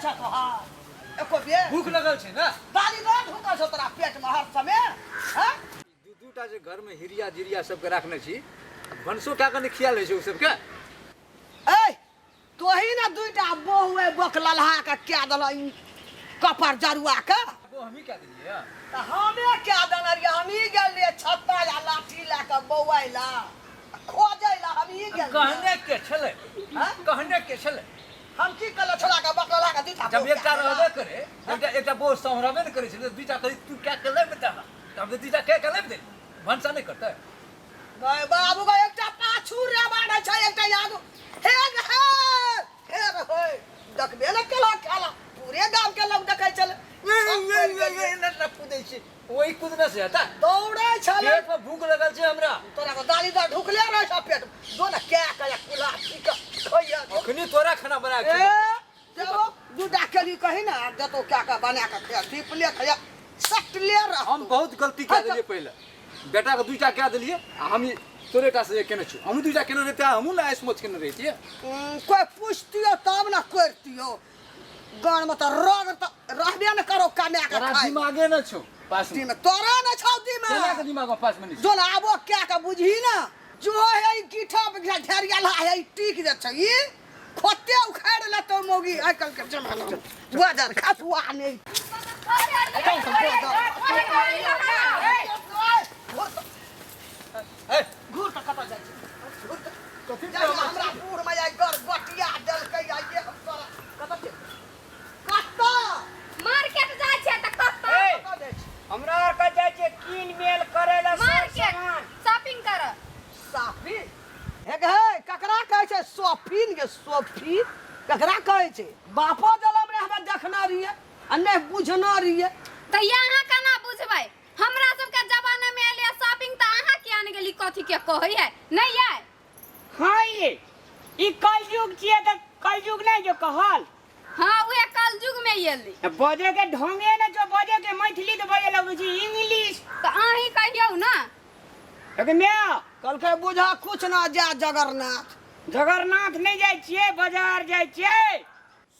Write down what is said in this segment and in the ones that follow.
छ तोहार एको बे भूख लगल छे ना दाली ना ढुका छ तोरा पेट में हर समय हैं दूटा जे घर में हिरिया जिरिया सबके राखने छी भनसो क्या कने खियाल है छै उ सबके ए तोही ना दुईटा बहुए बकललहा के क्या दल कपर जरुआ के वो हम ही क्या दिए त हमे क्या दन रे हम ही गेल रे छत्ता या लाठी ला के बौआइला खोजैला हम ही गेल कहने के छले हैं कहने के छले हम की कल छोड़ा के बकललहा के दीता जब एकटा रहबे करे एकटा बोझ संभरबे न करे छले दूटा कहि तू क्या कर ले बता तब दूटा क्या कर ले दे भनसा नहीं करता गए बाबू का एकटा पाछू रे बाड़े छै एकटा यादो हे होय देखबे न केला खेला पूरे गांव के लोग देखै छले न कूदै छै ओही कूदने से हटा दौड़े छले पेट में भूख लगल छै हमरा तोरा को दाली दा ढुकले रह छ पेट दो न क्या कया कुला ठीक खइया अखनी तोरा खाना बना के ए चलो दूटा केली कहि ना जतो क्या का बना के खा दीपले खया सटले रह हम बहुत गलती कर दिए पहले बेटा के दुईटा क्या दिलिए हम तोरेटा से केने छु हम दुईटा केने रहते हमहु ना सोच केने रहतिए कोई पूछतियो तब ना करतियो गान में तो रोग तो रहबे न करो कने के तोरा खाई दिमागे न छु पास में में तोरा न छौ दिमाग केना के दिमाग में पास में नहीं जो आबो क्या का बुझी ना जो है कीठा पे ढेरिया ला है टिक जे छै ई खोते उखाड़ ले तो मोगी आजकल के जमाना में बाजार खतुआ नहीं घूर त कत जाय छै कथि हमरा बूढ़ में जाय गर बटिया दल के आइए हम तोरा कत के कत मार्केट जाय छै त कत हमरा आर के जाय छै कीन मेल करे ला मार्केट शॉपिंग कर साफी हे गे ककरा कहै छै शॉपिंग के शॉपिंग ककरा कहै छै बापो जलम रे हमरा देखना रहिए आ नहीं बुझना रहिए त यहाँ केना बुझबै हमरा सब के जमाना में एले शॉपिंग त अहाँ किया ने गेली कथि के कहै है नहीं है हां ये ई कलयुग छिए त कलयुग नहीं जो कहल हां उहे कल युग में एली बजे के ढंगे ने जो बजे के मैथिली तो बजे लगै छी इंग्लिश त अहीं कहियौ ना लेकिन मैं कल के बुझा कुछ ना जा जगन्नाथ जगन्नाथ नहीं जाय छिए बाजार जाय छिए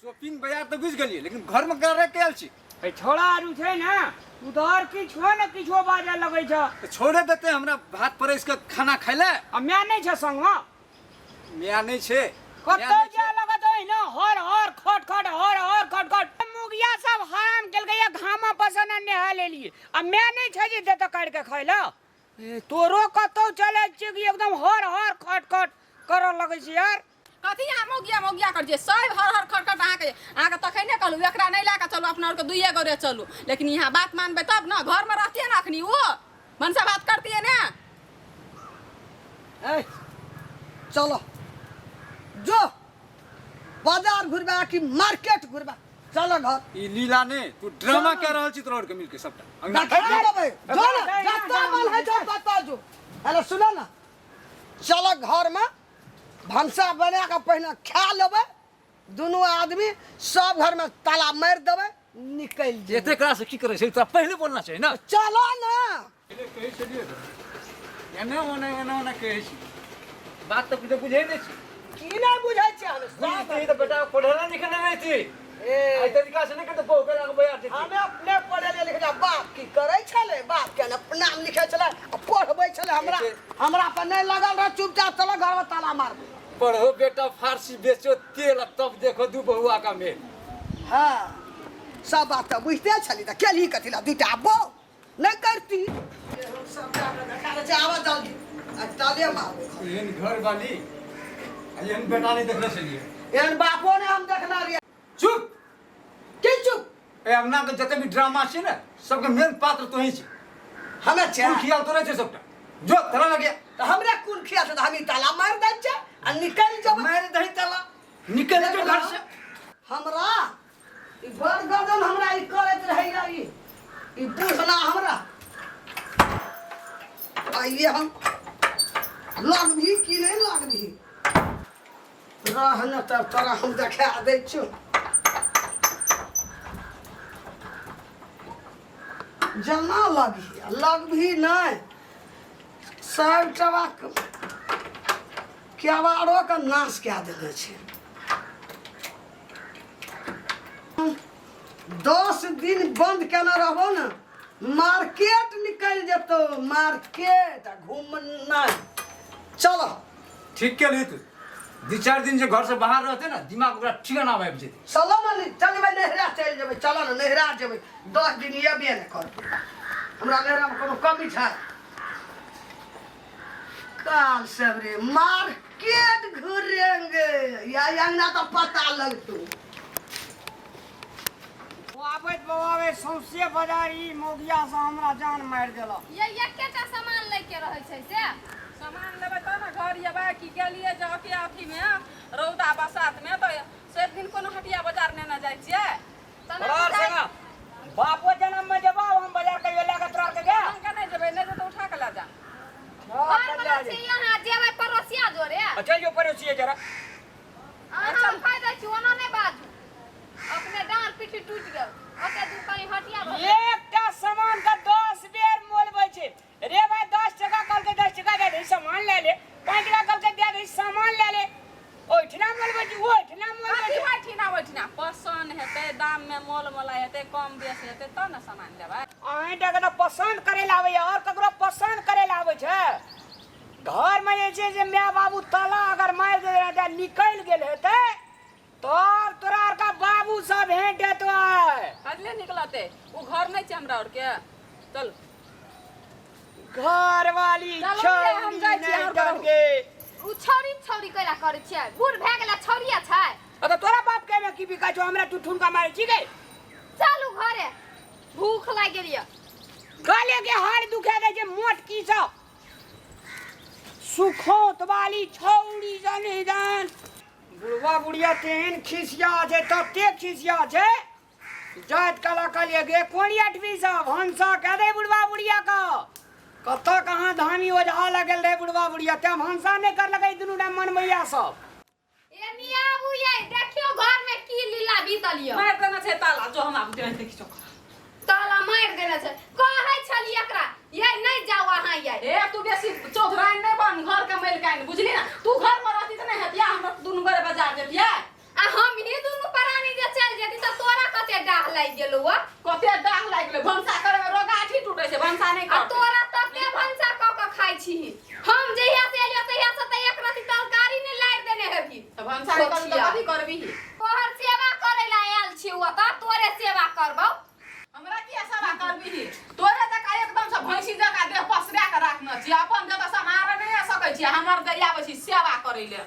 शॉपिंग बाजार तो बुझ गेलिए लेकिन घर में करे के आल छी ए छोड़ा आरू छै ना उधर किछो न किछो बाजे लगै छ तो छोड़े देते हमरा भात परस के खाना खाइले आ मैं नहीं छ संग मिया नहीं छे कतौ जा लगत है ना हर हर खट खट हर खट खट मुगिया सब हराम केल गया घामा पसन नेहा ले लिए आ मैं नहीं छ जे देत काट के खैला ए तोरो कतौ चले छी कि एकदम हर खट खट कर लगै छी यार कथि यहाँ मोगिया कर जे सब हर खटखट अहाँ के तखै ने कहलू एकरा नहीं ला के चलू अपना और के दुइये गोरे चलू लेकिन यहाँ बात मानबे तब ना घर में रहतिए ना अखनी वो मन से बात करती है ना ए चलो जो बाजार घुरबा कि मार्केट घुरबा चलो घर ई लीला ने तू ड्रामा कर रहल छी तोर के मिल के सबटा देखा लेबै जो ना जत्ता मन है जो तत्ता जो हेलो सुनो ना चलो घर में भंसा बना के पहले खा लेबै दोनों आदमी सब घर में ताला मार देबै निकल जे एते करा से की करे छै तोरा पहले बोलना चाहिए ना चलो ना पहले कहि चलिए एने ओने कहे छी बात तो कुछ बुझे नहीं छी की ना बुझै छै हम सब बुझती तो बेटा पढ़ना लिखना नहीं थी ए आई तरीका से नहीं करते बहु करा के बयार देती हमें अपने पढ़े लिखे बाप की करे छले बाप के नाम लिखे छले पढ़बै छले हमरा पर नहीं लगल रह चुपचाप चलो घर में ताला मारबै पढ़ो बेटा फारसी बेचो तेल तब देखो दू बहुआ का मेल हाँ सब बात तो बुझते छली तो केली कथी ला दूटा बो नहीं करती सब जाके देखा दे आवा जल्दी आ ताले मारबै एहन घर वाली एहन बेटा नहीं देखले छलिए एहन बापो ने हम देखना रहिए चुप के चुप ए अंगना के जते भी ड्रामा छै ना सबके मेन पात्र तो ही छै हमें छे तू खियाल तो रहे छै सबटा जो तरह लगे तो हमरे कुल खिया से हम ताला मार दै छै आ निकल जब मार दही ताला निकल जो घर से हमरा ई बड़ गदन हमरा ई करत रहैया ई बुझना हमरा आइए हम लग भी कि नहीं लग भी रहन तब तोरा हम देखा दै छु जना लग भी नहीं सब टबाक केवाड़ो के नाश कए देने छै 10 दिन बंद केना रहबो ना मार्केट निकल जतो मार्केट घूमना चलो ठीक के लिए तू 2-4 दिन से घर से बाहर रहते ना दिमाग पूरा ठिकाना आबि जेते चलो मानी चल भाई नहरा चल जेबै चलो ना नहरा जेबै 10 दिन ये भी न कर हमरा नहरा में कोनो कमी छै काल सबरे मार्केट घूरेंगे या अंगना तो पता लगतो आबैत बबावे सौंसे बाजारी मोगिया से हमरा जान मार देला ये एकेटा सामान लेके रहै छै से सामान लेबै त ना घर जेबै कि गेलिए जाके अथी में रौदा बसात में तो से दिन कोनो हटिया बाजार ने ना जाइ छियै बराबर से ना बापो जन्म में जब हम बाजार के लेके तोरा के गया हम के नहीं जेबै नहीं जे तो उठा के ला जा घर घर में से यहाँ जेबै पड़ोसिया जोरे अच्छा जो पड़ोसी जरा अच्छा खाइ दै छी ओना नहीं बाजू अपने डांर पीठी टूट गेल ओते दू कहीं हटिया भऽ एकटा सामान का 10 बेर मोलबै छै रे भाई 10 टका कल के 10 टका दे दे सामान ले ले 5 टका कल के दे दे सामान ले ले ओठना मोलबै छी ओठना मोलबै छी ओठना पसंद हेतै दाम में मोल मोला हेतै कम बेस हेतै त ना सामान लेबै अहीं टका त पसंद करे ला आबै और ककरो पसंद करे ला आबै छै घर में जे छै जे माय बाबू ताला अगर मार दे रहा निकल गेल हेतै तो तोरा आर का बाबू सब भेंट देतो कदले निकलते वो घर नहीं छै हमरा और के चल घर वाली चलो रे, हम जाइ छी नहीं और डर के उ छौरी कैला करे छै बूढ़ भए गेला छौरिया छै अब तोरा बाप के में की बिका छो हमरा तू ठुनका मारे छी गई चलू घरे भूख लाग गेलिए गले के हाड़ दुखे दे जे मोट की सब सुखोत वाली छौरी जने जान बुढ़वा बुढ़िया तेन खिसिया छै तते खिसिया छै जात कला कलिए गे कोनी अठवी सब हंसा कह दे बुढ़वा बुढ़िया का कत कहां धामी ओझा लगल रे बुढ़वा बुढ़िया ते हंसा नहीं कर लगे दुनु ना मन मैया सब ए मिया बुए देखियो घर में की लीला बीतलियो मार देना छै ताला जो हम आब देख देखियो ताला मार देने छै कहै छली एकरा ये नहीं जाओ अहां ये ए तू बेसी चौधराइन नहीं बन घर के मेलकाइन बुझली ना तू घर में रहती त नहीं हतिया हम दुनु गोरे बाजार जेतिया आ हम ही दुनु प्राणी जे चल जेती त तोरा कते डाह लाग गेलो व कते डाह लाग गेलै भंसा करे में रोगाठी टूटे छै भंसा नहीं आ कर तोरा तते भंसा क के खाइ छी हम जहिया से एलियो तहिया से त एक रति तरकारी नहीं लाग देने हेबी त भंसा नहीं कर त कथि करबी तोहर सेवा करे ला आयल छी ओ त तोरे सेवा करबौ हमरा की सेवा करबी तोरे तक एकदम से भैंसी जका देह पसरा के राखना छी अपन जब समारे नहीं आ सकै छी हमर दैया बसी सेवा करै ले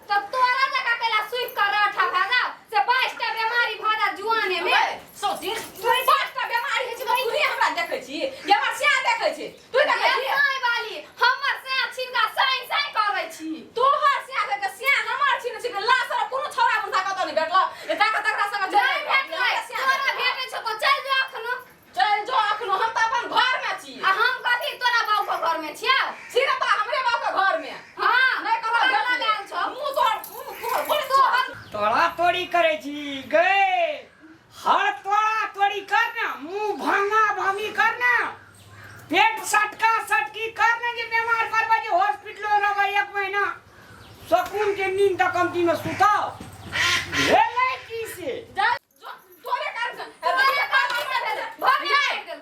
त तोरा जका केला सुई कर रठा भाजा से 22 टा बीमारी भाजा जुआने में सोची तू 5 टा बीमारी है छी तू नहीं हमरा देखै छी ये हमर सिया देखै छी तू देखै छी साई वाली हमर से छिनका साई साई करै छी तू हर सिया के सिया हमर छी न छी लासर कोनो छोरा मुंडा कत नहीं भेटला ए तकरा संग नहीं भेटलै तोरा भेटै छ त चल जो अखनो चल जो अखनो हम त अपन घर में छी आ हम कथि तोरा बाऊ के घर में छियौ सीधा त हमरे बाप के घर में हां नहीं करो लगाल छ मुंह तोड़ बोले तो तोड़ा तोड़ी करे छी गए हर तोड़ा तोड़ी करना मुंह भांगा भांगी करना पेट सटका सटकी करना जे बीमार पड़बा जे हॉस्पिटल में रह 1 महीना सुकून के नींद तक कमती में सुताओ भेलै की से तोरे कर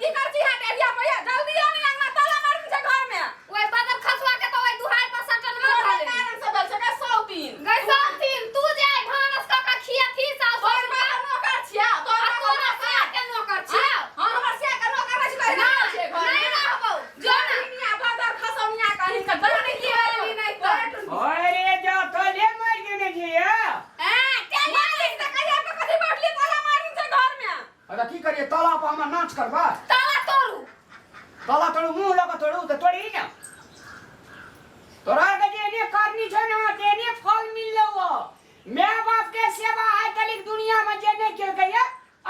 की कर छी हट एरिया भैया जल्दी आनी अंगना ताला मार दे घर में ओए बदर खसवा के त ओए दुहार पर सटन में तोरे धरे कारण से बल सके 100 दिन गई साथीन तू जाय भानस का खिया थी सास और बाहर नौकर छिया तोरा तोरा से के नौकर छियौ हां हमर से कर नौकर छी कर ना छे घर नहीं रहबौ जो दुनिया बदर खसौनिया कहीं का दल नहीं वाली नहीं तो अरे जा तो ले मार देने जी मालिक त कहिया पे कथि बैठली ताला मारिन से घर में अरे की करिए ताला पर हम नाच करबा ताला तोड़ू ताला तोड़ू मुंह लगा तोड़ू तो तोड़ी ना तोरा के जे ने करनी छ ना तेने फल मिललो माय बाप के सेवा आइ तलिक दुनिया में जे नहीं केल गया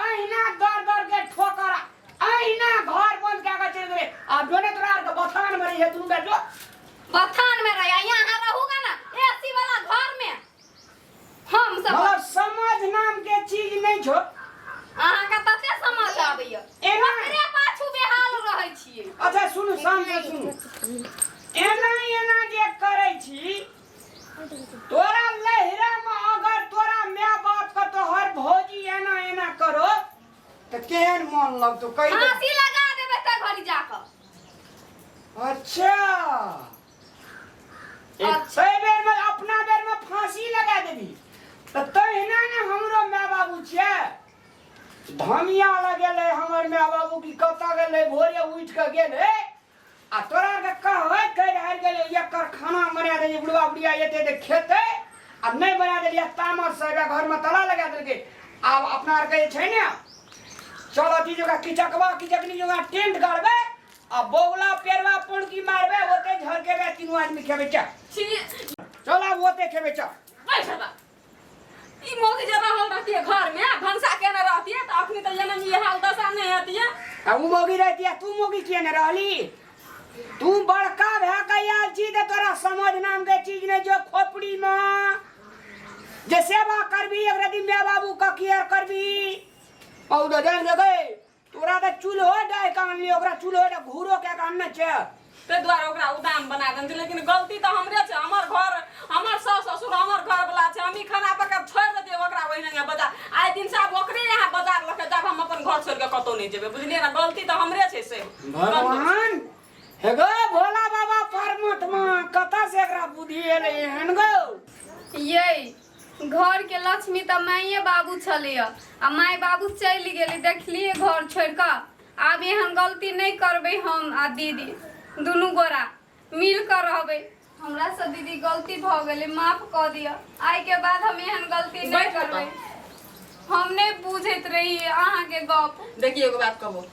अहिना दर दर के ठोकर अहिना घर बंद के चल गए आ दोने तोरा के बथान में रही है तुम बैठो बथान में रह यहाँ रहूगा ना एसी वाला घर में हम सब मतलब समझ नाम के चीज नहीं छो अहाँ का तते समझ आबैया एना एकरे पाछू बेहाल रहै छियै अच्छा सुनु शाम से सुनु एना एना जे करे छी तोरा लहरा में अगर तोरा माय बाप का तो हर भौजी एना एना करो तो केहन मन लगतो कही दे। फांसी लगा देबे त घरी जाकर। अच्छा अच्छा। बेर में अपना बेर में फांसी लगा देबी तो तहिना ने हमरो माय बाबू छियै धमिया लगेले हमर माय बाबू की कत गेले भोरे उठ के गेले आ तोरा के कहै कह हार गेले एकर खाना बना दे बुढ़वा बुढ़िया एते दे खेते आ नहीं बना देलिया तामस से घर में ताला लगा देलके। अब अपना आर के छै ने चल अथी जगह किचकनी जगह टेंट गाड़बे आ बोगला पेरवा पुणकी मारबे ओते झर के बे तीनों आदमी खेबे चल अब ओते खेबे चल। बैठ बा ई मोगी जे रहल रहती है घर में भंसा के न रहती है तो अखनी तो जनम ये हाल दशा नहीं होती है। आ उ मोगी रहती है तू मोगी किए न रहली तू बड़का भे कयाल चीज तोरा समझ नाम के चीज ने जो खोपड़ी में जे सेवा करबी अगर दिन माय बाबू का केयर करबी औ जान जगे तोरा त चूल्हो डाय कान लियो ओकरा चूल्हो डा घूरो के कान न छै ते द्वारा ओकरा उदाम बना देन लेकिन गलती तो हमरे छै। हमर घर हमर सास ससुर हमर घर वाला छै हम ही खाना पका छोड़ देते ओकरा ओहिना बाजार आइ दिन से अब ओकरे यहाँ बाजार लके जब हम अपन घर छोड़ के कतो नहीं जेबे बुझलिए ना गलती तो हमरे छै से। भगवान हेगो भोला बाबा परमात्मा कता से एकरा बुद्धि एले हन गो ये घर के लक्ष्मी त माये बाबू छले आ माय बाबू चल गेली देखलिए घर छोड़ के। आब एहन गलती नहीं करबे हम आ दीदी दुनू गोरा मिल कर रहबे। हमरा से दीदी गलती भ गेले माफ क दिया आइ के बाद हम एहन गलती नहीं करबे। हम नहीं बुझैत रही अहाँ के गप। देखिए एगो बात कहबो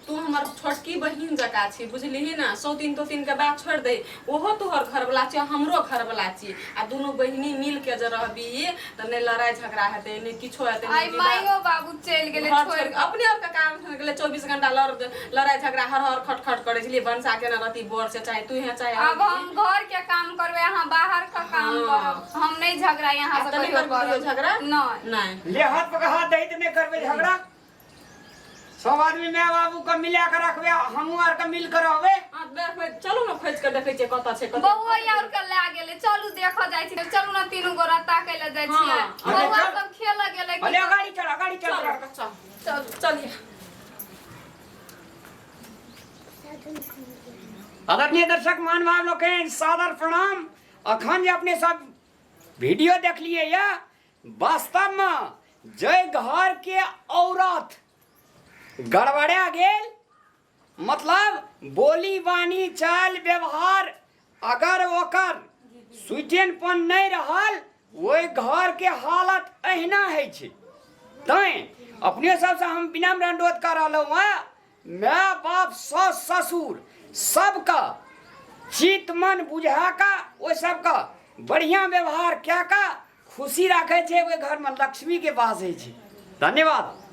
तू हमर छोटकी बहिन जका छी बुझलिही ना सौतीन तो तीन के बात छोड़ दे ओहो तोहर घर वाला छी हमरो घर वाला छी आ दोनों बहिनी मिल के जे रहबी त ने लड़ाई झगड़ा हेते ने किछो हेते आई मायो बाबू चल गेले छोड़ अपने आप के काम कर गेले 24 घंटा लड़ाई झगड़ा हर हर खटखट करे छली बनसा के न रहती बोर से चाहे तू है चाहे अब हम घर के काम करबे अहाँ बाहर का काम करब। हम नहीं झगड़ा यहाँ से कोई कर झगड़ा नहीं नहीं ले हाथ पका हाथ दे नहीं करबे झगड़ा सब आदमी माय बाबू का मिला के रखबे हमहू आर का मिल कर रहबे। चलू ना खोज के देखे छियै कत छै बौआ और के ला गेले चलू देख जाय छी चलू ना तीनू गोरा ताके ले जाय छी बौआ सब खेल गेले अरे गाड़ी चल चल चलिए। आदरणीय दर्शक महानुभाव लोग के सादर प्रणाम। अखन जे अपने सब वीडियो देख लिए या वास्तव में जय घर के औरत गड़बड़ा गेल मतलब बोली बानी चाल व्यवहार अगर ओकर सुचेनपन नहीं रहल ओहि घर के हालत अहिना है छै। तैं अपने सबसे हम विनम्र अनुरोध कर रहलहुँ माय बाप सास ससुर सबका चित मन बुझा का ओ सबका बढ़िया व्यवहार क्या का खुशी रखे छै ओहि घर में लक्ष्मी के वास है छै। धन्यवाद।